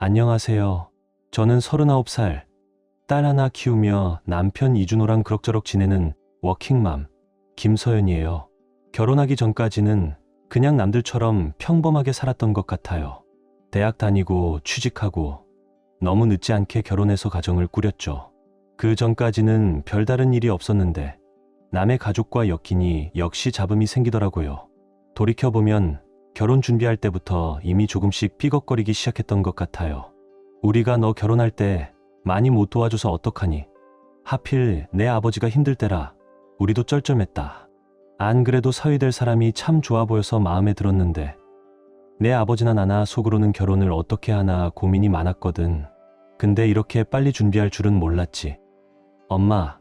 안녕하세요. 저는 39살, 딸 하나 키우며 남편 이준호랑 그럭저럭 지내는 워킹맘 김서연이에요. 결혼하기 전까지는 그냥 남들처럼 평범하게 살았던 것 같아요. 대학 다니고 취직하고 너무 늦지 않게 결혼해서 가정을 꾸렸죠. 그 전까지는 별다른 일이 없었는데 남의 가족과 엮이니 역시 잡음이 생기더라고요. 돌이켜보면 결혼 준비할 때부터 이미 조금씩 삐걱거리기 시작했던 것 같아요. 우리가 너 결혼할 때 많이 못 도와줘서 어떡하니? 하필 내 아버지가 힘들 때라 우리도 쩔쩔맸다. 안 그래도 사위될 사람이 참 좋아 보여서 마음에 들었는데 내 아버지나 나나 속으로는 결혼을 어떻게 하나 고민이 많았거든. 근데 이렇게 빨리 준비할 줄은 몰랐지. 엄마,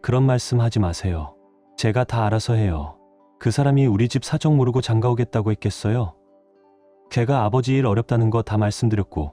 그런 말씀 하지 마세요. 제가 다 알아서 해요. 그 사람이 우리 집 사정 모르고 장가오겠다고 했겠어요? 제가 아버지 일 어렵다는 거 다 말씀드렸고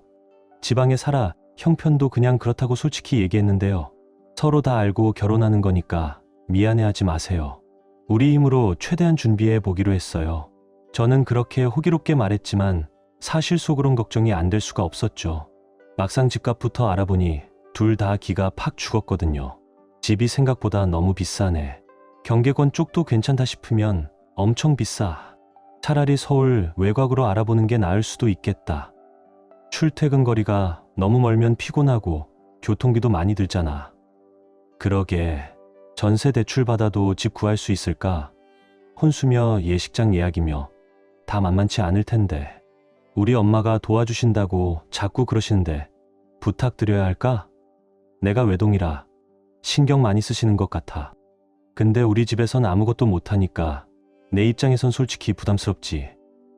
지방에 살아 형편도 그냥 그렇다고 솔직히 얘기했는데요. 서로 다 알고 결혼하는 거니까 미안해하지 마세요. 우리 힘으로 최대한 준비해 보기로 했어요. 저는 그렇게 호기롭게 말했지만 사실 속으론 걱정이 안 될 수가 없었죠. 막상 집값부터 알아보니 둘 다 기가 팍 죽었거든요. 집이 생각보다 너무 비싸네. 경계권 쪽도 괜찮다 싶으면 엄청 비싸. 차라리 서울 외곽으로 알아보는 게 나을 수도 있겠다. 출퇴근 거리가 너무 멀면 피곤하고 교통비도 많이 들잖아. 그러게 전세 대출 받아도 집 구할 수 있을까? 혼수며 예식장 예약이며 다 만만치 않을 텐데. 우리 엄마가 도와주신다고 자꾸 그러시는데 부탁드려야 할까? 내가 외동이라 신경 많이 쓰시는 것 같아. 근데 우리 집에선 아무것도 못하니까 내 입장에선 솔직히 부담스럽지.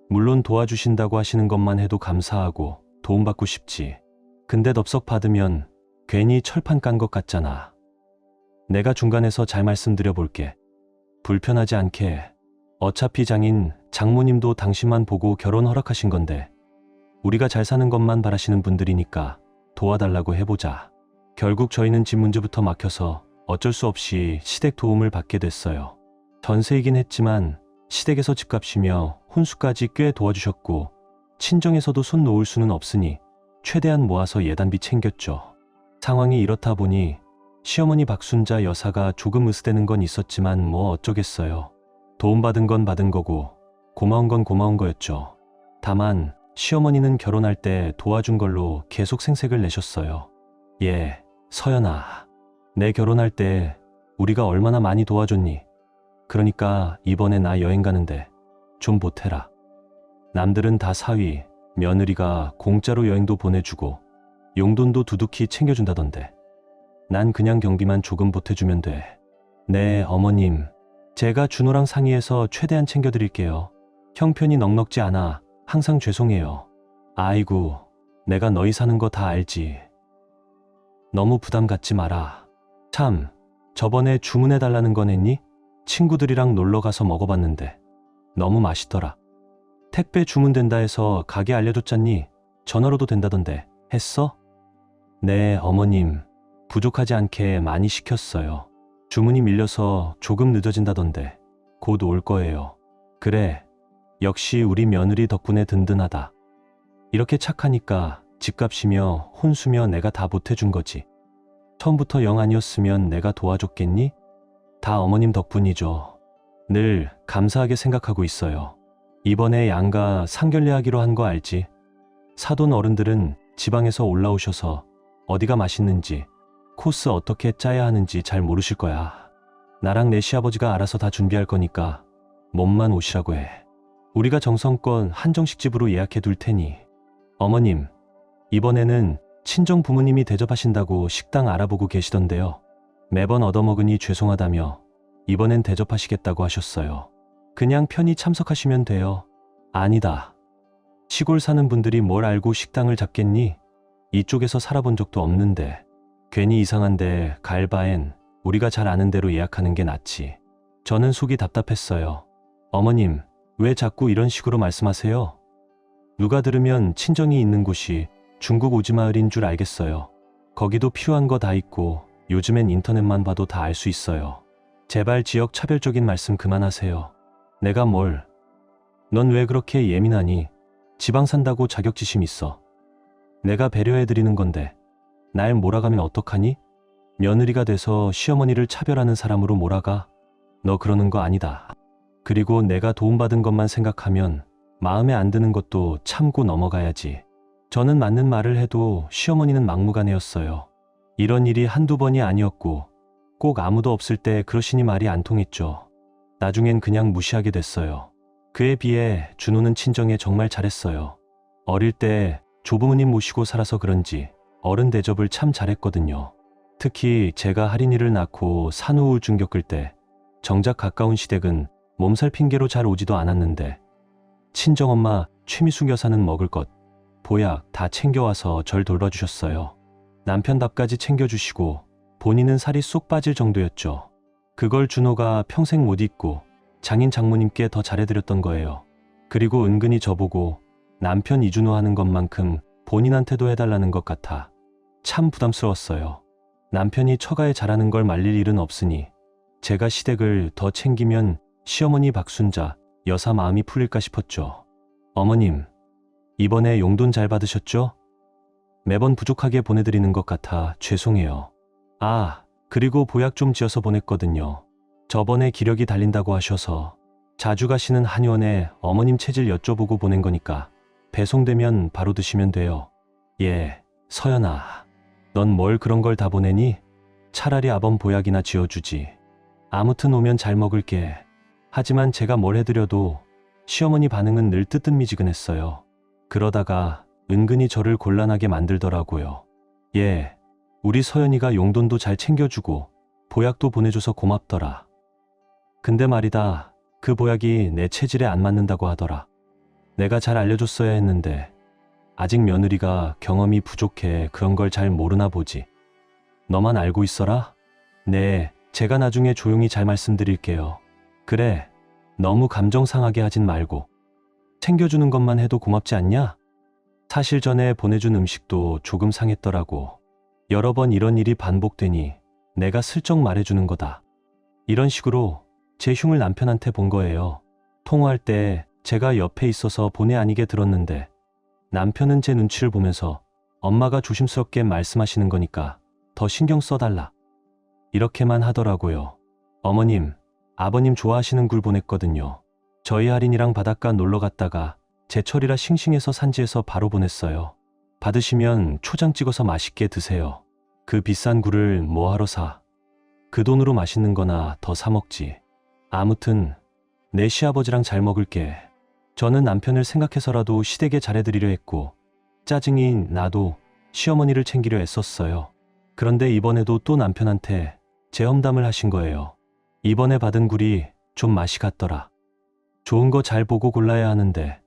물론 도와주신다고 하시는 것만 해도 감사하고 도움받고 싶지. 근데 덥석 받으면 괜히 철판 깐 것 같잖아. 내가 중간에서 잘 말씀드려 볼게. 불편하지 않게. 어차피 장인, 장모님도 당신만 보고 결혼 허락하신 건데 우리가 잘 사는 것만 바라시는 분들이니까 도와달라고 해보자. 결국 저희는 집 문제부터 막혀서 어쩔 수 없이 시댁 도움을 받게 됐어요. 전세이긴 했지만 시댁에서 집값이며 혼수까지 꽤 도와주셨고 친정에서도 손 놓을 수는 없으니 최대한 모아서 예단비 챙겼죠. 상황이 이렇다 보니 시어머니 박순자 여사가 조금 으스대는 건 있었지만 뭐 어쩌겠어요. 도움받은 건 받은 거고 고마운 건 고마운 거였죠. 다만 시어머니는 결혼할 때 도와준 걸로 계속 생색을 내셨어요. 예, 서연아. 내 결혼할 때 우리가 얼마나 많이 도와줬니? 그러니까 이번에 나 여행 가는데 좀 보태라. 남들은 다 사위, 며느리가 공짜로 여행도 보내주고 용돈도 두둑히 챙겨준다던데 난 그냥 경비만 조금 보태주면 돼. 네, 어머님. 제가 준호랑 상의해서 최대한 챙겨드릴게요. 형편이 넉넉지 않아 항상 죄송해요. 아이고, 내가 너희 사는 거 다 알지. 너무 부담 갖지 마라. 참, 저번에 주문해달라는 건 했니? 친구들이랑 놀러가서 먹어봤는데 너무 맛있더라. 택배 주문된다 해서 가게 알려줬잖니? 전화로도 된다던데 했어? 네, 어머님. 부족하지 않게 많이 시켰어요. 주문이 밀려서 조금 늦어진다던데 곧 올 거예요. 그래, 역시 우리 며느리 덕분에 든든하다. 이렇게 착하니까 집값이며 혼수며 내가 다 보태준 거지. 처음부터 영 아니었으면 내가 도와줬겠니? 다 어머님 덕분이죠. 늘 감사하게 생각하고 있어요. 이번에 양가 상견례 하기로 한 거 알지? 사돈 어른들은 지방에서 올라오셔서 어디가 맛있는지 코스 어떻게 짜야 하는지 잘 모르실 거야. 나랑 내 시아버지가 알아서 다 준비할 거니까 몸만 오시라고 해. 우리가 정성껏 한정식 집으로 예약해 둘 테니. 어머님, 이번에는 친정 부모님이 대접하신다고 식당 알아보고 계시던데요. 매번 얻어먹으니 죄송하다며 이번엔 대접하시겠다고 하셨어요. 그냥 편히 참석하시면 돼요. 아니다. 시골 사는 분들이 뭘 알고 식당을 잡겠니? 이쪽에서 살아본 적도 없는데 괜히 이상한데 갈 바엔 우리가 잘 아는 대로 예약하는 게 낫지. 저는 속이 답답했어요. 어머님, 왜 자꾸 이런 식으로 말씀하세요? 누가 들으면 친정이 있는 곳이 중국 오지마을인 줄 알겠어요. 거기도 필요한 거 다 있고 요즘엔 인터넷만 봐도 다 알 수 있어요. 제발 지역 차별적인 말씀 그만하세요. 내가 뭘? 넌 왜 그렇게 예민하니? 지방 산다고 자격지심 있어. 내가 배려해드리는 건데 날 몰아가면 어떡하니? 며느리가 돼서 시어머니를 차별하는 사람으로 몰아가? 너 그러는 거 아니다. 그리고 내가 도움받은 것만 생각하면 마음에 안 드는 것도 참고 넘어가야지. 저는 맞는 말을 해도 시어머니는 막무가내였어요. 이런 일이 한두 번이 아니었고 꼭 아무도 없을 때 그러시니 말이 안 통했죠. 나중엔 그냥 무시하게 됐어요. 그에 비해 준호는 친정에 정말 잘했어요. 어릴 때 조부모님 모시고 살아서 그런지 어른 대접을 참 잘했거든요. 특히 제가 할인이를 낳고 산후우울증 겪을 때 정작 가까운 시댁은 몸살 핑계로 잘 오지도 않았는데 친정엄마 최미숙 여사는 먹을 것, 보약 다 챙겨와서 절 돌봐주셨어요. 남편답까지 챙겨주시고 본인은 살이 쏙 빠질 정도였죠. 그걸 준호가 평생 못 잊고 장인 장모님께 더 잘해드렸던 거예요. 그리고 은근히 저보고 남편 이준호 하는 것만큼 본인한테도 해달라는 것 같아 참 부담스러웠어요. 남편이 처가에 잘하는 걸 말릴 일은 없으니 제가 시댁을 더 챙기면 시어머니 박순자 여사 마음이 풀릴까 싶었죠. 어머님, 이번에 용돈 잘 받으셨죠? 매번 부족하게 보내드리는 것 같아 죄송해요. 아, 그리고 보약 좀 지어서 보냈거든요. 저번에 기력이 달린다고 하셔서 자주 가시는 한의원에 어머님 체질 여쭤보고 보낸 거니까 배송되면 바로 드시면 돼요. 예, 서연아, 넌 뭘 그런 걸 다 보내니? 차라리 아범 보약이나 지어주지. 아무튼 오면 잘 먹을게. 하지만 제가 뭘 해드려도 시어머니 반응은 늘 뜨뜻미지근했어요. 그러다가 은근히 저를 곤란하게 만들더라고요. 예, 우리 서연이가 용돈도 잘 챙겨주고 보약도 보내줘서 고맙더라. 근데 말이다, 그 보약이 내 체질에 안 맞는다고 하더라. 내가 잘 알려줬어야 했는데 아직 며느리가 경험이 부족해 그런 걸 잘 모르나 보지. 너만 알고 있어라? 네, 제가 나중에 조용히 잘 말씀드릴게요. 그래, 너무 감정 상하게 하진 말고 챙겨주는 것만 해도 고맙지 않냐? 사실 전에 보내준 음식도 조금 상했더라고. 여러 번 이런 일이 반복되니 내가 슬쩍 말해주는 거다. 이런 식으로 제 흉을 남편한테 본 거예요. 통화할 때 제가 옆에 있어서 본의 아니게 들었는데 남편은 제 눈치를 보면서 엄마가 조심스럽게 말씀하시는 거니까 더 신경 써달라. 이렇게만 하더라고요. 어머님, 아버님 좋아하시는 굴 보냈거든요. 저희 할인이랑 바닷가 놀러 갔다가 제철이라 싱싱해서 산지에서 바로 보냈어요. 받으시면 초장 찍어서 맛있게 드세요. 그 비싼 굴을 뭐하러 사? 그 돈으로 맛있는 거나 더 사 먹지. 아무튼 내 시아버지랑 잘 먹을게. 저는 남편을 생각해서라도 시댁에 잘해드리려 했고 짜증이 나도 시어머니를 챙기려 애썼어요. 그런데 이번에도 또 남편한테 제 험담을 하신 거예요. 이번에 받은 굴이 좀 맛이 갔더라. 좋은 거 잘 보고 골라야 하는데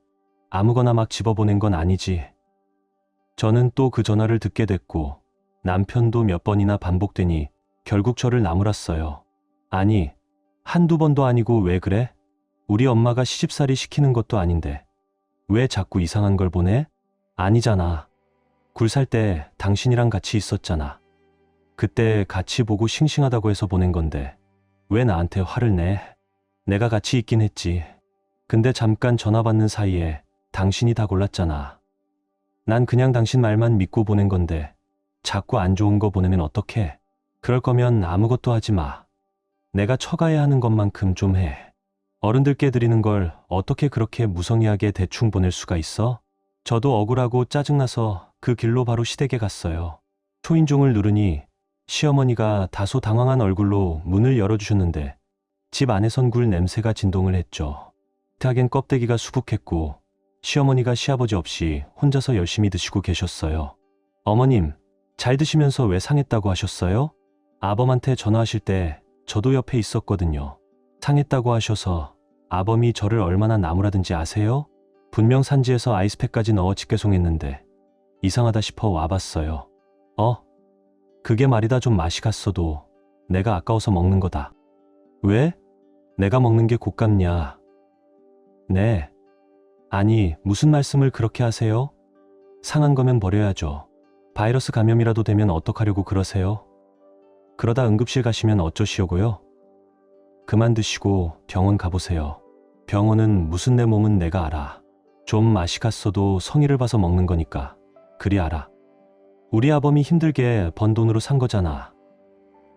아무거나 막 집어보낸 건 아니지. 저는 또 그 전화를 듣게 됐고 남편도 몇 번이나 반복되니 결국 저를 나무랐어요. 아니, 한두 번도 아니고 왜 그래? 우리 엄마가 시집살이 시키는 것도 아닌데 왜 자꾸 이상한 걸 보내? 아니잖아. 굴 살 때 당신이랑 같이 있었잖아. 그때 같이 보고 싱싱하다고 해서 보낸 건데 왜 나한테 화를 내? 내가 같이 있긴 했지. 근데 잠깐 전화 받는 사이에 당신이 다 골랐잖아. 난 그냥 당신 말만 믿고 보낸 건데 자꾸 안 좋은 거 보내면 어떡해? 그럴 거면 아무것도 하지 마. 내가 처가해야 하는 것만큼 좀 해. 어른들께 드리는 걸 어떻게 그렇게 무성의하게 대충 보낼 수가 있어? 저도 억울하고 짜증나서 그 길로 바로 시댁에 갔어요. 초인종을 누르니 시어머니가 다소 당황한 얼굴로 문을 열어주셨는데 집 안에선 굴 냄새가 진동을 했죠. 식탁엔 껍데기가 수북했고 시어머니가 시아버지 없이 혼자서 열심히 드시고 계셨어요. 어머님, 잘 드시면서 왜 상했다고 하셨어요? 아범한테 전화하실 때 저도 옆에 있었거든요. 상했다고 하셔서 아범이 저를 얼마나 나무라든지 아세요? 분명 산지에서 아이스팩까지 넣어 직계송했는데 이상하다 싶어 와봤어요. 그게 말이다 좀 맛이 갔어도 내가 아까워서 먹는 거다. 왜? 내가 먹는 게 곶감냐? 네. 아니, 무슨 말씀을 그렇게 하세요? 상한 거면 버려야죠. 바이러스 감염이라도 되면 어떡하려고 그러세요? 그러다 응급실 가시면 어쩌시려고요? 그만 드시고 병원 가보세요. 병원은 무슨 내 몸은 내가 알아. 좀 맛이 갔어도 성의를 봐서 먹는 거니까 그리 알아. 우리 아범이 힘들게 번 돈으로 산 거잖아.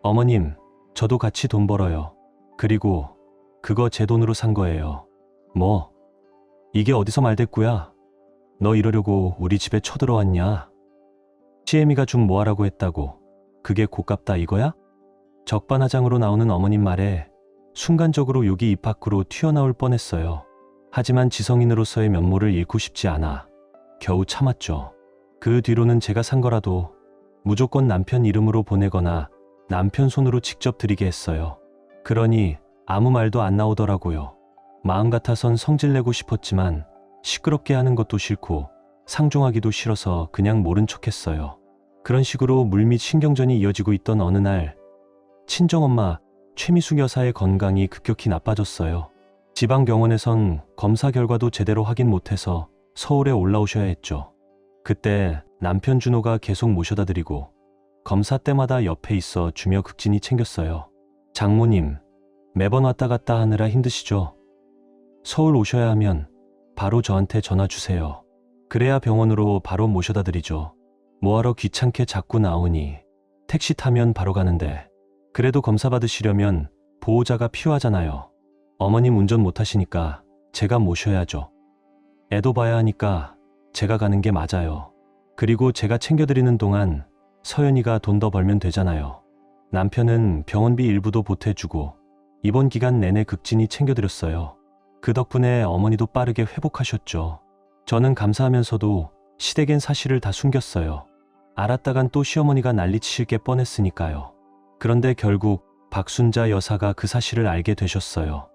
어머님, 저도 같이 돈 벌어요. 그리고 그거 제 돈으로 산 거예요. 뭐? 이게 어디서 말대꾸야? 너 이러려고 우리 집에 쳐들어왔냐? 시애미가 좀 뭐하라고 했다고. 그게 고깝다 이거야? 적반하장으로 나오는 어머님 말에 순간적으로 욕이 입 밖으로 튀어나올 뻔했어요. 하지만 지성인으로서의 면모를 잃고 싶지 않아 겨우 참았죠. 그 뒤로는 제가 산 거라도 무조건 남편 이름으로 보내거나 남편 손으로 직접 드리게 했어요. 그러니 아무 말도 안 나오더라고요. 마음 같아선 성질내고 싶었지만 시끄럽게 하는 것도 싫고 상종하기도 싫어서 그냥 모른 척했어요. 그런 식으로 물밑 신경전이 이어지고 있던 어느 날 친정엄마 최미숙 여사의 건강이 급격히 나빠졌어요. 지방병원에선 검사 결과도 제대로 확인 못해서 서울에 올라오셔야 했죠. 그때 남편 준호가 계속 모셔다 드리고 검사 때마다 옆에 있어 주며 극진히 챙겼어요. 장모님, 매번 왔다 갔다 하느라 힘드시죠? 서울 오셔야 하면 바로 저한테 전화 주세요. 그래야 병원으로 바로 모셔다 드리죠. 뭐하러 귀찮게 자꾸 나오니. 택시 타면 바로 가는데. 그래도 검사 받으시려면 보호자가 필요하잖아요. 어머님 운전 못하시니까 제가 모셔야죠. 애도 봐야 하니까 제가 가는 게 맞아요. 그리고 제가 챙겨드리는 동안 서연이가 돈 더 벌면 되잖아요. 남편은 병원비 일부도 보태주고 입원 기간 내내 극진히 챙겨드렸어요. 그 덕분에 어머니도 빠르게 회복하셨죠. 저는 감사하면서도 시댁엔 사실을 다 숨겼어요. 알았다간 또 시어머니가 난리치실 게 뻔했으니까요. 그런데 결국 박순자 여사가 그 사실을 알게 되셨어요.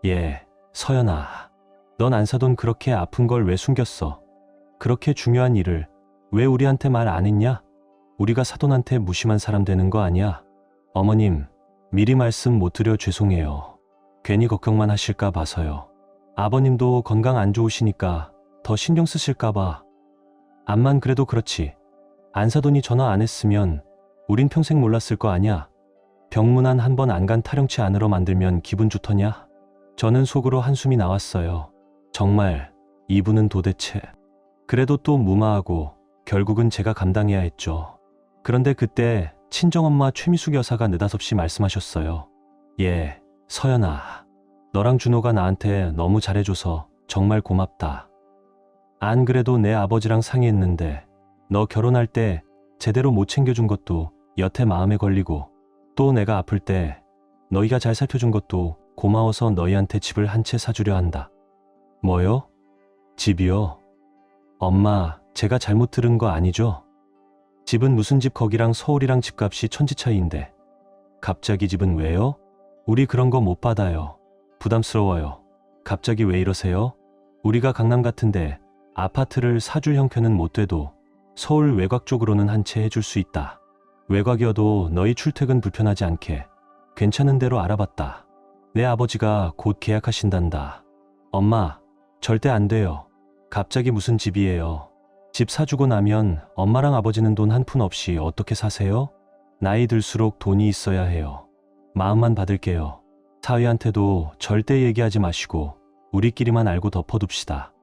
예, 서연아. 넌 안 사돈 그렇게 아픈 걸 왜 숨겼어? 그렇게 중요한 일을 왜 우리한테 말 안 했냐? 우리가 사돈한테 무심한 사람 되는 거 아니야? 어머님, 미리 말씀 못 드려 죄송해요. 괜히 걱정만 하실까 봐서요. 아버님도 건강 안 좋으시니까 더 신경 쓰실까 봐. 암만 그래도 그렇지. 안사돈이 전화 안 했으면 우린 평생 몰랐을 거 아냐? 병문안 한 번 안 간 타령치 안으로 만들면 기분 좋더냐? 저는 속으로 한숨이 나왔어요. 정말 이분은 도대체. 그래도 또 무마하고 결국은 제가 감당해야 했죠. 그런데 그때 친정엄마 최미숙 여사가 느닷없이 말씀하셨어요. 예, 서연아. 너랑 준호가 나한테 너무 잘해줘서 정말 고맙다. 안 그래도 내 아버지랑 상의했는데 너 결혼할 때 제대로 못 챙겨준 것도 여태 마음에 걸리고 또 내가 아플 때 너희가 잘 살펴준 것도 고마워서 너희한테 집을 한 채 사주려 한다. 뭐요? 집이요? 엄마, 제가 잘못 들은 거 아니죠? 집은 무슨 집 거기랑 서울이랑 집값이 천지 차이인데 갑자기 집은 왜요? 우리 그런 거 못 받아요. 부담스러워요. 갑자기 왜 이러세요? 우리가 강남 같은데 아파트를 사줄 형편은 못 돼도 서울 외곽 쪽으로는 한 채 해줄 수 있다. 외곽이어도 너희 출퇴근 불편하지 않게 괜찮은 데로 알아봤다. 내 아버지가 곧 계약하신단다. 엄마, 절대 안 돼요. 갑자기 무슨 집이에요. 집 사주고 나면 엄마랑 아버지는 돈 한 푼 없이 어떻게 사세요? 나이 들수록 돈이 있어야 해요. 마음만 받을게요. 사위한테도 절대 얘기하지 마시고 우리끼리만 알고 덮어둡시다.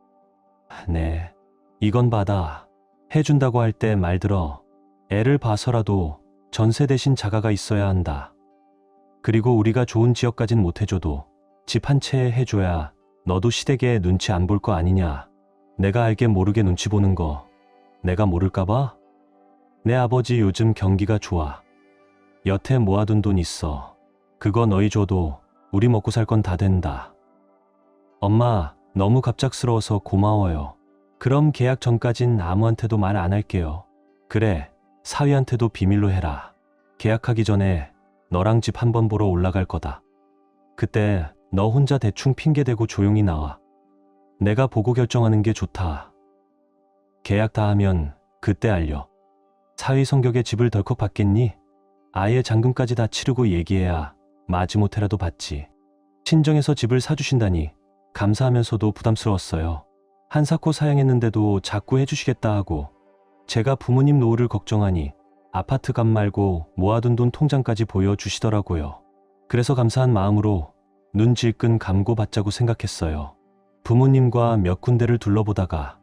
네, 이건 받아. 해준다고 할 때 말 들어. 애를 봐서라도 전세 대신 자가가 있어야 한다. 그리고 우리가 좋은 지역까진 못 해줘도 집 한 채 해줘야 너도 시댁에 눈치 안 볼 거 아니냐. 내가 알게 모르게 눈치 보는 거 내가 모를까봐? 내 아버지 요즘 경기가 좋아. 여태 모아둔 돈 있어. 그거 너희 줘도 우리 먹고 살 건 다 된다. 엄마, 너무 갑작스러워서 고마워요. 그럼 계약 전까진 아무한테도 말 안 할게요. 그래, 사위한테도 비밀로 해라. 계약하기 전에 너랑 집 한번 보러 올라갈 거다. 그때 너 혼자 대충 핑계대고 조용히 나와. 내가 보고 결정하는 게 좋다. 계약 다 하면 그때 알려. 사위 성격에 집을 덜컥 받겠니? 아예 잔금까지 다 치르고 얘기해야 마지못해라도 받지. 친정에서 집을 사주신다니 감사하면서도 부담스러웠어요. 한사코 사양했는데도 자꾸 해주시겠다 하고 제가 부모님 노후를 걱정하니 아파트 값 말고 모아둔 돈 통장까지 보여주시더라고요. 그래서 감사한 마음으로 눈 질끈 감고 받자고 생각했어요. 부모님과 몇 군데를 둘러보다가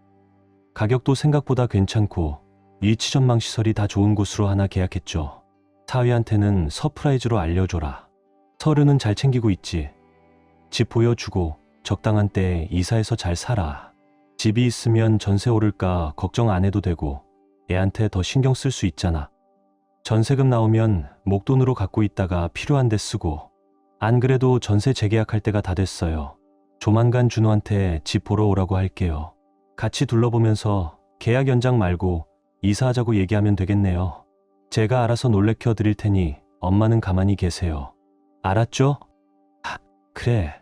가격도 생각보다 괜찮고 위치전망 시설이 다 좋은 곳으로 하나 계약했죠. 사위한테는 서프라이즈로 알려줘라. 서류는 잘 챙기고 있지. 집 보여주고 적당한 때에 이사해서 잘 살아. 집이 있으면 전세 오를까 걱정 안 해도 되고 애한테 더 신경 쓸 수 있잖아. 전세금 나오면 목돈으로 갖고 있다가 필요한 데 쓰고. 안 그래도 전세 재계약할 때가 다 됐어요. 조만간 준호한테 집 보러 오라고 할게요. 같이 둘러보면서 계약 연장 말고 이사하자고 얘기하면 되겠네요. 제가 알아서 놀래켜 드릴 테니 엄마는 가만히 계세요. 알았죠? 그래.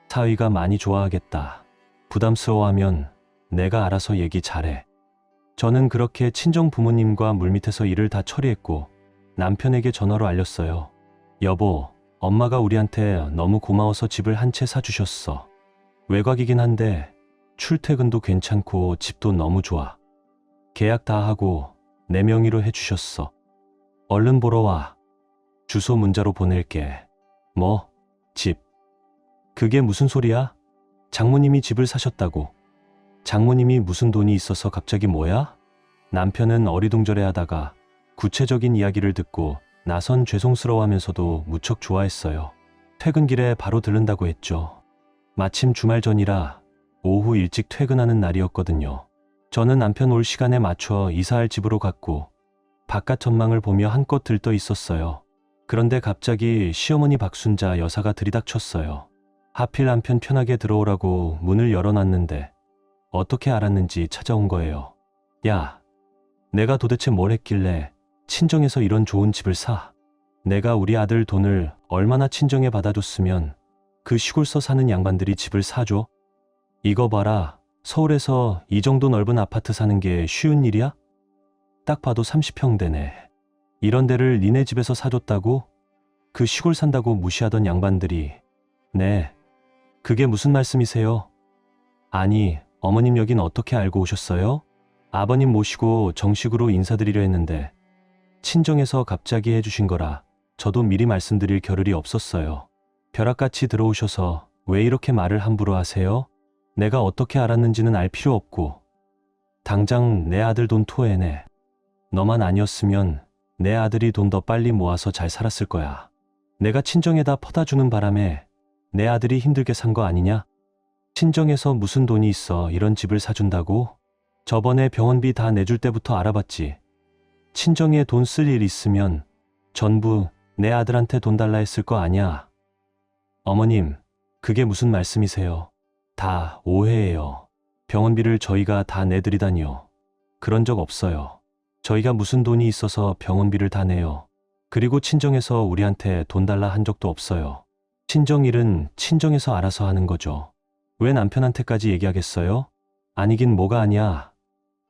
사위가 많이 좋아하겠다. 부담스러워하면 내가 알아서 얘기 잘해. 저는 그렇게 친정 부모님과 물밑에서 일을 다 처리했고 남편에게 전화로 알렸어요. 여보, 엄마가 우리한테 너무 고마워서 집을 한 채 사주셨어. 외곽이긴 한데 출퇴근도 괜찮고 집도 너무 좋아. 계약 다 하고 내 명의로 해주셨어. 얼른 보러 와. 주소 문자로 보낼게. 뭐? 집. 그게 무슨 소리야? 장모님이 집을 사셨다고. 장모님이 무슨 돈이 있어서 갑자기 뭐야? 남편은 어리둥절해하다가 구체적인 이야기를 듣고 나선 죄송스러워하면서도 무척 좋아했어요. 퇴근길에 바로 들른다고 했죠. 마침 주말 전이라 오후 일찍 퇴근하는 날이었거든요. 저는 남편 올 시간에 맞춰 이사할 집으로 갔고 바깥 전망을 보며 한껏 들떠 있었어요. 그런데 갑자기 시어머니 박순자 여사가 들이닥쳤어요. 하필 남편 편하게 들어오라고 문을 열어놨는데 어떻게 알았는지 찾아온 거예요. 야, 내가 도대체 뭘 했길래 친정에서 이런 좋은 집을 사? 내가 우리 아들 돈을 얼마나 친정에 받아줬으면 그 시골서 사는 양반들이 집을 사줘? 이거 봐라. 서울에서 이 정도 넓은 아파트 사는 게 쉬운 일이야? 딱 봐도 30평대네. 이런 데를 니네 집에서 사줬다고? 그 시골 산다고 무시하던 양반들이. 네, 그게 무슨 말씀이세요? 아니, 어머님 여긴 어떻게 알고 오셨어요? 아버님 모시고 정식으로 인사드리려 했는데 친정에서 갑자기 해주신 거라 저도 미리 말씀드릴 겨를이 없었어요. 벼락같이 들어오셔서 왜 이렇게 말을 함부로 하세요? 내가 어떻게 알았는지는 알 필요 없고 당장 내 아들 돈 토해내. 너만 아니었으면 내 아들이 돈 더 빨리 모아서 잘 살았을 거야. 내가 친정에다 퍼다 주는 바람에 내 아들이 힘들게 산 거 아니냐? 친정에서 무슨 돈이 있어 이런 집을 사준다고? 저번에 병원비 다 내줄 때부터 알아봤지. 친정에 돈 쓸 일 있으면 전부 내 아들한테 돈 달라 했을 거 아니야. 어머님, 그게 무슨 말씀이세요? 다 오해예요. 병원비를 저희가 다 내드리다니요. 그런 적 없어요. 저희가 무슨 돈이 있어서 병원비를 다 내요. 그리고 친정에서 우리한테 돈 달라 한 적도 없어요. 친정 일은 친정에서 알아서 하는 거죠. 왜 남편한테까지 얘기하겠어요? 아니긴 뭐가 아니야.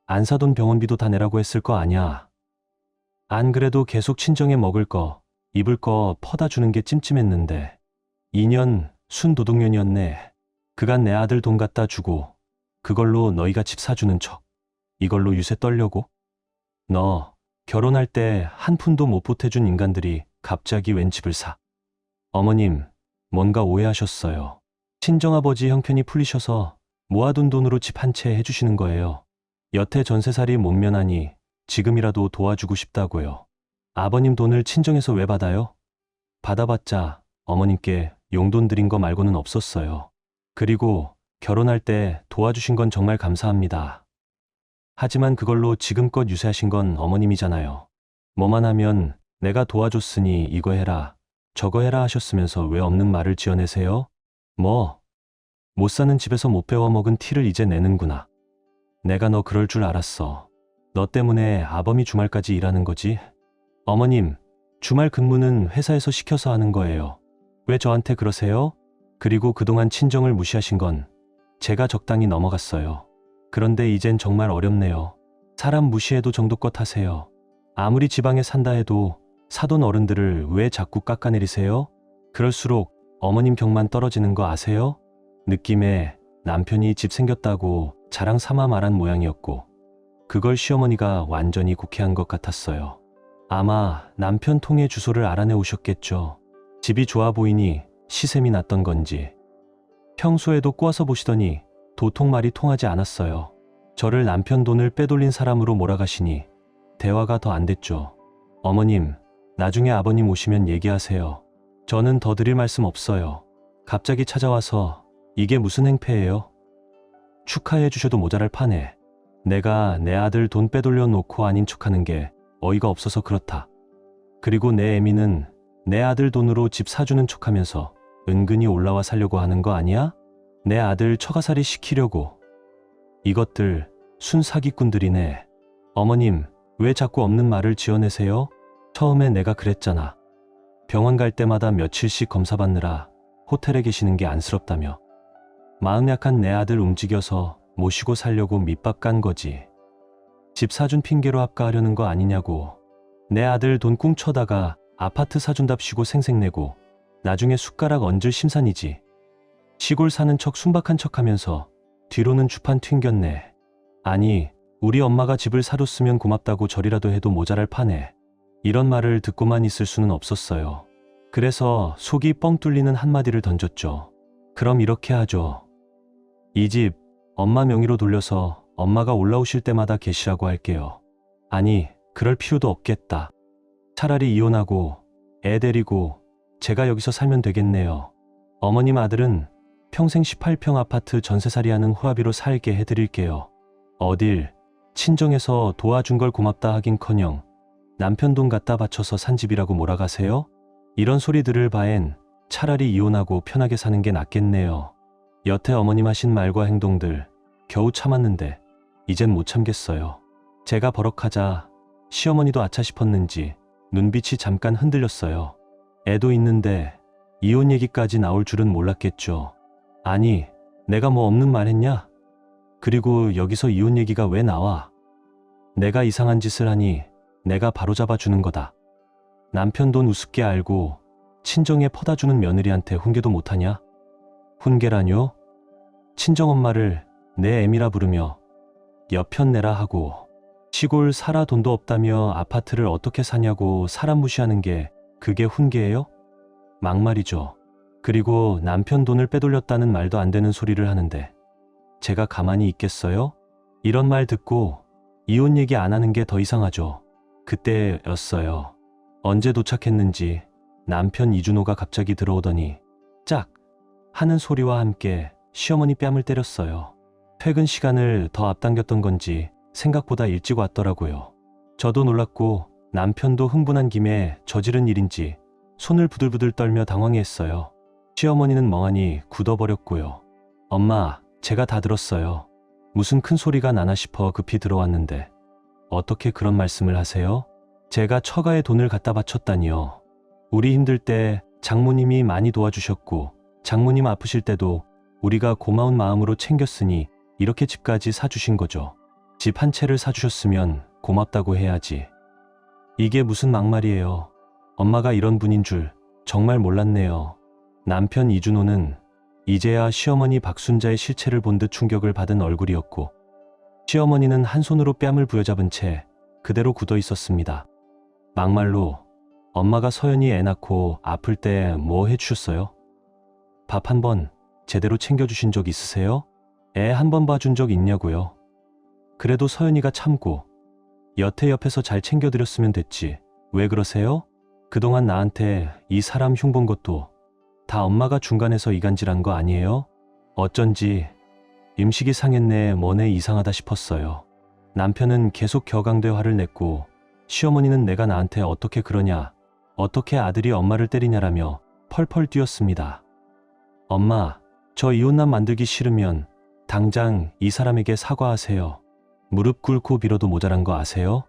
안 사돈 병원비도 다 내라고 했을 거 아니야. 안 그래도 계속 친정에 먹을 거, 입을 거 퍼다 주는 게 찜찜했는데 2년 순도둑년이었네. 그간 내 아들 돈 갖다 주고 그걸로 너희가 집 사주는 척. 이걸로 유세 떨려고? 너 결혼할 때 한 푼도 못 보태준 인간들이 갑자기 웬 집을 사? 어머님, 뭔가 오해하셨어요. 친정아버지 형편이 풀리셔서 모아둔 돈으로 집 한 채 해주시는 거예요. 여태 전세살이 못 면하니 지금이라도 도와주고 싶다고요. 아버님 돈을 친정에서 왜 받아요? 받아봤자 어머님께 용돈 드린 거 말고는 없었어요. 그리고 결혼할 때 도와주신 건 정말 감사합니다. 하지만 그걸로 지금껏 유세하신 건 어머님이잖아요. 뭐만 하면 내가 도와줬으니 이거 해라, 저거 해라 하셨으면서 왜 없는 말을 지어내세요? 뭐, 못 사는 집에서 못 배워 먹은 티를 이제 내는구나. 내가 너 그럴 줄 알았어. 너 때문에 아범이 주말까지 일하는 거지? 어머님, 주말 근무는 회사에서 시켜서 하는 거예요. 왜 저한테 그러세요? 그리고 그동안 친정을 무시하신 건 제가 적당히 넘어갔어요. 그런데 이젠 정말 어렵네요. 사람 무시해도 정도껏 하세요. 아무리 지방에 산다 해도 사돈 어른들을 왜 자꾸 깎아내리세요? 그럴수록 어머님 격만 떨어지는 거 아세요? 느낌에 남편이 집 생겼다고 자랑 삼아 말한 모양이었고 그걸 시어머니가 완전히 곡해한 것 같았어요. 아마 남편 통해 주소를 알아내 오셨겠죠. 집이 좋아 보이니 시샘이 났던 건지. 평소에도 꼬아서 보시더니 도통 말이 통하지 않았어요. 저를 남편 돈을 빼돌린 사람으로 몰아가시니 대화가 더 안 됐죠. 어머님, 나중에 아버님 오시면 얘기하세요. 저는 더 드릴 말씀 없어요. 갑자기 찾아와서 이게 무슨 행패예요? 축하해 주셔도 모자랄 판에 내가 내 아들 돈 빼돌려 놓고 아닌 척하는 게 어이가 없어서 그렇다. 그리고 내 애미는 내 아들 돈으로 집 사주는 척하면서 은근히 올라와 살려고 하는 거 아니야? 내 아들 처가살이 시키려고. 이것들 순 사기꾼들이네. 어머님, 왜 자꾸 없는 말을 지어내세요? 처음에 내가 그랬잖아. 병원 갈 때마다 며칠씩 검사받느라 호텔에 계시는 게 안쓰럽다며. 마음 약한 내 아들 움직여서 모시고 살려고 밑밥 깐 거지. 집 사준 핑계로 합가하려는 거 아니냐고. 내 아들 돈 꿍쳐다가 아파트 사준답시고 생색내고 나중에 숟가락 얹을 심산이지. 시골 사는 척 순박한 척하면서 뒤로는 주판 튕겼네. 아니, 우리 엄마가 집을 사줬으면 고맙다고 절이라도 해도 모자랄 판에 이런 말을 듣고만 있을 수는 없었어요. 그래서 속이 뻥 뚫리는 한마디를 던졌죠. 그럼 이렇게 하죠. 이 집 엄마 명의로 돌려서 엄마가 올라오실 때마다 계시라고 할게요. 아니, 그럴 필요도 없겠다. 차라리 이혼하고 애 데리고 제가 여기서 살면 되겠네요. 어머님 아들은 평생 18평 아파트 전세살이 하는 호라비로 살게 해드릴게요. 어딜 친정에서 도와준 걸 고맙다 하긴커녕 남편 돈 갖다 바쳐서 산 집이라고 몰아가세요? 이런 소리 들을 바엔 차라리 이혼하고 편하게 사는 게 낫겠네요. 여태 어머님 하신 말과 행동들 겨우 참았는데 이젠 못 참겠어요. 제가 버럭하자 시어머니도 아차 싶었는지 눈빛이 잠깐 흔들렸어요. 애도 있는데 이혼 얘기까지 나올 줄은 몰랐겠죠. 아니, 내가 뭐 없는 말 했냐? 그리고 여기서 이혼 얘기가 왜 나와? 내가 이상한 짓을 하니 내가 바로잡아 주는 거다. 남편 돈 우습게 알고 친정에 퍼다 주는 며느리한테 훈계도 못하냐? 훈계라뇨? 친정엄마를 내 애미라 부르며 여편 내라 하고 시골 살아 돈도 없다며 아파트를 어떻게 사냐고 사람 무시하는 게 그게 훈계예요? 막말이죠. 그리고 남편 돈을 빼돌렸다는 말도 안 되는 소리를 하는데 제가 가만히 있겠어요? 이런 말 듣고 이혼 얘기 안 하는 게 더 이상하죠. 그때였어요. 언제 도착했는지 남편 이준호가 갑자기 들어오더니 짝 하는 소리와 함께 시어머니 뺨을 때렸어요. 퇴근 시간을 더 앞당겼던 건지 생각보다 일찍 왔더라고요. 저도 놀랐고 남편도 흥분한 김에 저지른 일인지 손을 부들부들 떨며 당황했어요. 시어머니는 멍하니 굳어버렸고요. 엄마, 제가 다 들었어요. 무슨 큰 소리가 나나 싶어 급히 들어왔는데 어떻게 그런 말씀을 하세요? 제가 처가에 돈을 갖다 바쳤다니요. 우리 힘들 때 장모님이 많이 도와주셨고 장모님 아프실 때도 우리가 고마운 마음으로 챙겼으니 이렇게 집까지 사주신 거죠. 집 한 채를 사주셨으면 고맙다고 해야지. 이게 무슨 막말이에요. 엄마가 이런 분인 줄 정말 몰랐네요. 남편 이준호는 이제야 시어머니 박순자의 실체를 본 듯 충격을 받은 얼굴이었고 시어머니는 한 손으로 뺨을 부여잡은 채 그대로 굳어 있었습니다. 막말로 엄마가 서연이 애 낳고 아플 때 뭐 해주셨어요? 밥 한 번 제대로 챙겨주신 적 있으세요? 애 한 번 봐준 적 있냐고요? 그래도 서연이가 참고 여태 옆에서 잘 챙겨드렸으면 됐지. 왜 그러세요? 그동안 나한테 이 사람 흉본 것도 다 엄마가 중간에서 이간질한 거 아니에요? 어쩐지 음식이 상했네 뭐네 이상하다 싶었어요. 남편은 계속 격앙돼 화를 냈고 시어머니는 내가 나한테 어떻게 그러냐, 어떻게 아들이 엄마를 때리냐라며 펄펄 뛰었습니다. 엄마, 저 이혼남 만들기 싫으면 당장 이 사람에게 사과하세요. 무릎 꿇고 빌어도 모자란 거 아세요?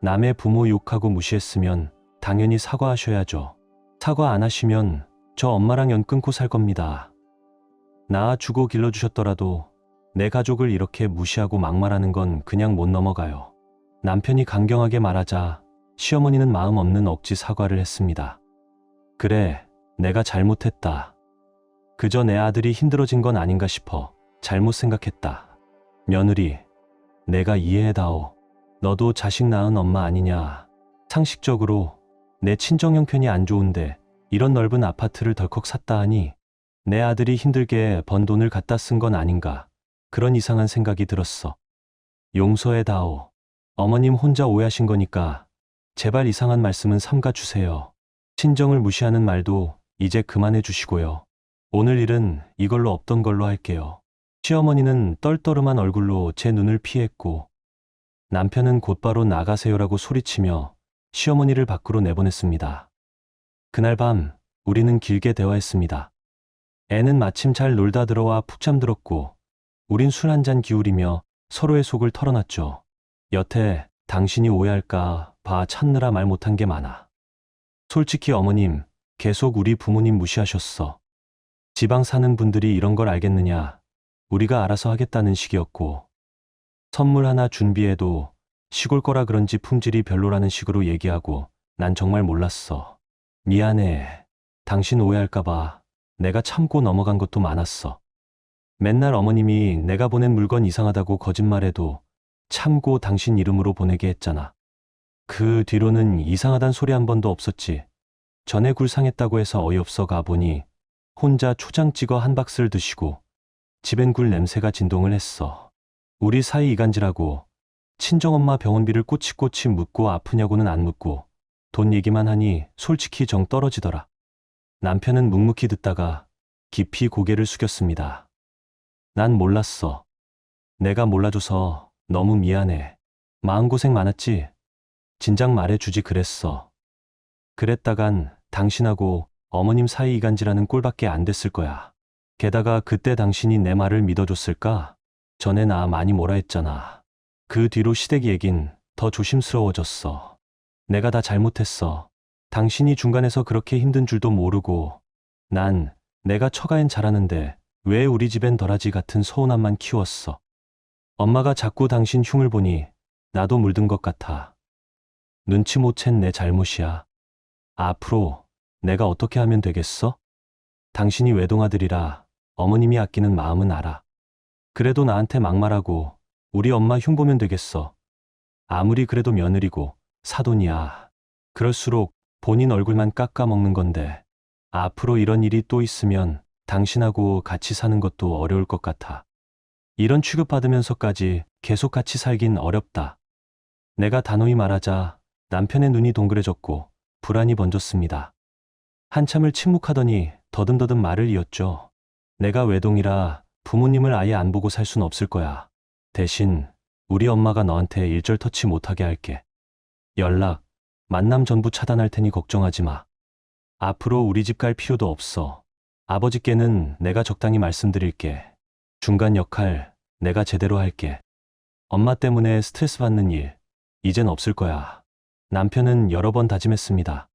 남의 부모 욕하고 무시했으면 당연히 사과하셔야죠. 사과 안 하시면 저 엄마랑 연 끊고 살 겁니다. 낳아주고 길러주셨더라도 내 가족을 이렇게 무시하고 막말하는 건 그냥 못 넘어가요. 남편이 강경하게 말하자 시어머니는 마음 없는 억지 사과를 했습니다. 그래, 내가 잘못했다. 그저 내 아들이 힘들어진 건 아닌가 싶어 잘못 생각했다. 며느리, 내가 이해해다오. 너도 자식 낳은 엄마 아니냐. 상식적으로 내 친정 형편이 안 좋은데 이런 넓은 아파트를 덜컥 샀다 하니 내 아들이 힘들게 번 돈을 갖다 쓴 건 아닌가. 그런 이상한 생각이 들었어. 용서해다오. 어머님 혼자 오해하신 거니까 제발 이상한 말씀은 삼가 주세요. 친정을 무시하는 말도 이제 그만해 주시고요. 오늘 일은 이걸로 없던 걸로 할게요. 시어머니는 떨떠름한 얼굴로 제 눈을 피했고 남편은 곧바로 나가세요라고 소리치며 시어머니를 밖으로 내보냈습니다. 그날 밤 우리는 길게 대화했습니다. 애는 마침 잘 놀다 들어와 푹 잠들었고 우린 술 한 잔 기울이며 서로의 속을 털어놨죠. 여태 당신이 오해할까 봐 찾느라 말 못한 게 많아. 솔직히 어머님, 계속 우리 부모님 무시하셨어. 지방 사는 분들이 이런 걸 알겠느냐. 우리가 알아서 하겠다는 식이었고 선물 하나 준비해도 시골 거라 그런지 품질이 별로라는 식으로 얘기하고 난 정말 몰랐어. 미안해. 당신 오해할까 봐 내가 참고 넘어간 것도 많았어. 맨날 어머님이 내가 보낸 물건 이상하다고 거짓말해도 참고 당신 이름으로 보내게 했잖아. 그 뒤로는 이상하단 소리 한 번도 없었지. 전에 굴 상했다고 해서 어이없어 가보니 혼자 초장 찍어 한 박스를 드시고 집엔 굴 냄새가 진동을 했어. 우리 사이 이간질하고 친정엄마 병원비를 꼬치꼬치 묻고 아프냐고는 안 묻고 돈 얘기만 하니 솔직히 정 떨어지더라. 남편은 묵묵히 듣다가 깊이 고개를 숙였습니다. 난 몰랐어. 내가 몰라줘서 너무 미안해. 마음고생 많았지? 진작 말해주지 그랬어. 그랬다간 당신하고 어머님 사이 이간질하는 꼴밖에 안 됐을 거야. 게다가 그때 당신이 내 말을 믿어줬을까? 전에 나 많이 뭐라 했잖아. 그 뒤로 시댁 얘긴 더 조심스러워졌어. 내가 다 잘못했어. 당신이 중간에서 그렇게 힘든 줄도 모르고 난 내가 처가엔 잘하는데 왜 우리 집엔 덜하지 같은 서운함만 키웠어. 엄마가 자꾸 당신 흉을 보니 나도 물든 것 같아. 눈치 못 챈 내 잘못이야. 앞으로 내가 어떻게 하면 되겠어? 당신이 외동아들이라 어머님이 아끼는 마음은 알아. 그래도 나한테 막말하고 우리 엄마 흉 보면 되겠어. 아무리 그래도 며느리고 사돈이야. 그럴수록 본인 얼굴만 깎아먹는 건데 앞으로 이런 일이 또 있으면 당신하고 같이 사는 것도 어려울 것 같아. 이런 취급받으면서까지 계속 같이 살긴 어렵다. 내가 단호히 말하자 남편의 눈이 동그래졌고 불안이 번졌습니다. 한참을 침묵하더니 더듬더듬 말을 이었죠. 내가 외동이라 부모님을 아예 안 보고 살 순 없을 거야. 대신 우리 엄마가 너한테 일절 터치 못하게 할게. 연락, 만남 전부 차단할 테니 걱정하지 마. 앞으로 우리 집 갈 필요도 없어. 아버지께는 내가 적당히 말씀드릴게. 중간 역할 내가 제대로 할게. 엄마 때문에 스트레스 받는 일 이젠 없을 거야. 남편은 여러 번 다짐했습니다.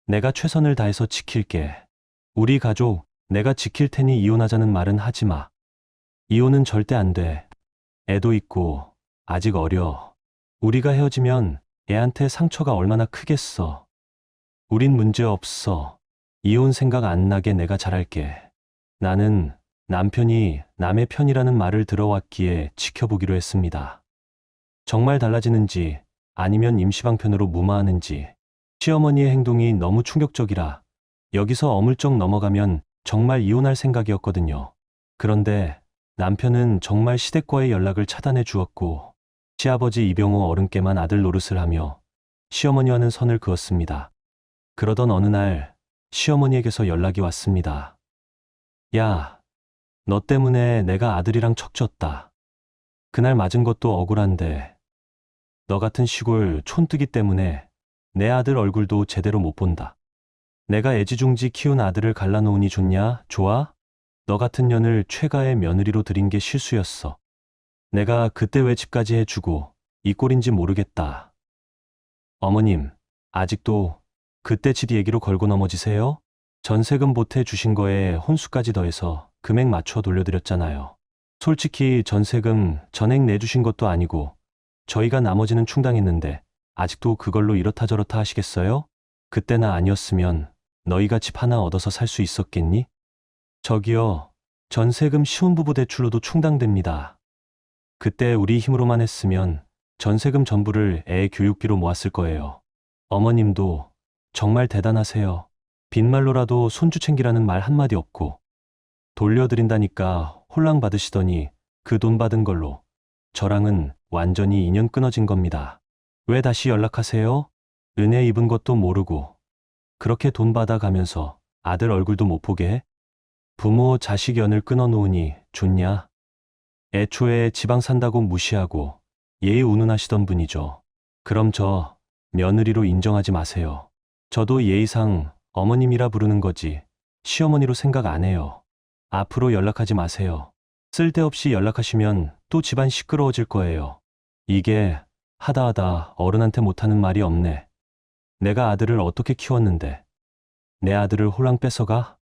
내가 최선을 다해서 지킬게. 우리 가족 내가 지킬 테니 이혼하자는 말은 하지 마. 이혼은 절대 안 돼. 애도 있고 아직 어려. 우리가 헤어지면 애한테 상처가 얼마나 크겠어. 우린 문제 없어. 이혼 생각 안 나게 내가 잘할게. 나는 남편이 남의 편이라는 말을 들어왔기에 지켜보기로 했습니다. 정말 달라지는지 아니면 임시방편으로 무마하는지. 시어머니의 행동이 너무 충격적이라 여기서 어물쩍 넘어가면 정말 이혼할 생각이었거든요. 그런데 남편은 정말 시댁과의 연락을 차단해 주었고 시아버지 이병호 어른께만 아들 노릇을 하며 시어머니와는 선을 그었습니다. 그러던 어느 날 시어머니에게서 연락이 왔습니다. 야, 너 때문에 내가 아들이랑 척졌다. 그날 맞은 것도 억울한데 너 같은 시골 촌뜨기 때문에 내 아들 얼굴도 제대로 못 본다. 내가 애지중지 키운 아들을 갈라놓으니 좋냐? 좋아? 너 같은 년을 최가의 며느리로 들인 게 실수였어. 내가 그때 왜 집까지 해주고 이 꼴인지 모르겠다. 어머님, 아직도 그때 집 얘기로 걸고 넘어지세요? 전세금 보태 주신 거에 혼수까지 더해서 금액 맞춰 돌려드렸잖아요. 솔직히 전세금 전액 내주신 것도 아니고 저희가 나머지는 충당했는데 아직도 그걸로 이렇다 저렇다 하시겠어요? 그때 나 아니었으면 너희가 집 하나 얻어서 살 수 있었겠니? 저기요, 전세금 신혼부부 대출로도 충당됩니다. 그때 우리 힘으로만 했으면 전세금 전부를 애 교육비로 모았을 거예요. 어머님도 정말 대단하세요. 빈말로라도 손주 챙기라는 말 한마디 없고 돌려드린다니까 홀랑 받으시더니 그 돈 받은 걸로 저랑은 완전히 인연 끊어진 겁니다. 왜 다시 연락하세요? 은혜 입은 것도 모르고 그렇게 돈 받아가면서 아들 얼굴도 못 보게 해? 부모 자식 연을 끊어놓으니 좋냐? 애초에 지방 산다고 무시하고 예의 운운하시던 분이죠. 그럼 저 며느리로 인정하지 마세요. 저도 예의상 어머님이라 부르는 거지 시어머니로 생각 안 해요. 앞으로 연락하지 마세요. 쓸데없이 연락하시면 또 집안 시끄러워질 거예요. 이게 하다 어른한테 못하는 말이 없네. 내가 아들을 어떻게 키웠는데 내 아들을 홀랑 뺏어가?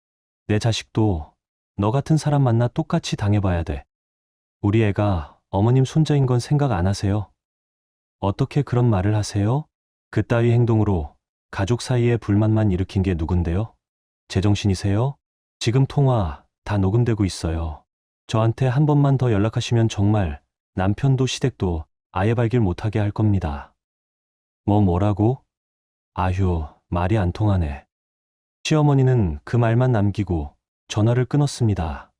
내 자식도 너 같은 사람 만나 똑같이 당해봐야 돼. 우리 애가 어머님 손자인 건 생각 안 하세요? 어떻게 그런 말을 하세요? 그따위 행동으로 가족 사이에 불만만 일으킨 게 누군데요? 제정신이세요? 지금 통화 다 녹음되고 있어요. 저한테 한 번만 더 연락하시면 정말 남편도 시댁도 아예 발길 못하게 할 겁니다. 뭐라고? 아휴, 말이 안 통하네. 시어머니는 그 말만 남기고 전화를 끊었습니다.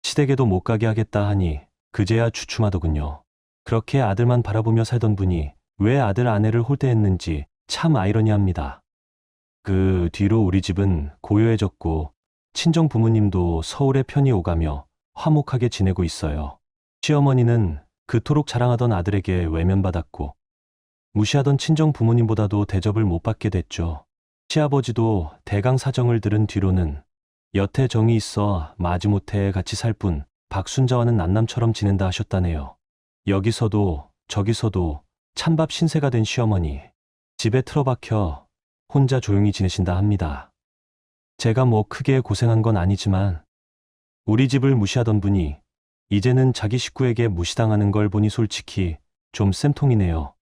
시댁에도 못 가게 하겠다 하니 그제야 주춤하더군요. 그렇게 아들만 바라보며 살던 분이 왜 아들 아내를 홀대했는지 참 아이러니합니다. 그 뒤로 우리 집은 고요해졌고 친정 부모님도 서울에 편히 오가며 화목하게 지내고 있어요. 시어머니는 그토록 자랑하던 아들에게 외면받았고 무시하던 친정 부모님보다도 대접을 못 받게 됐죠. 시아버지도 대강 사정을 들은 뒤로는 여태 정이 있어 마지못해 같이 살 뿐 박순자와는 난남처럼 지낸다 하셨다네요. 여기서도 저기서도 찬밥 신세가 된 시어머니. 집에 틀어박혀 혼자 조용히 지내신다 합니다. 제가 뭐 크게 고생한 건 아니지만 우리 집을 무시하던 분이 이제는 자기 식구에게 무시당하는 걸 보니 솔직히 좀 쌤통이네요.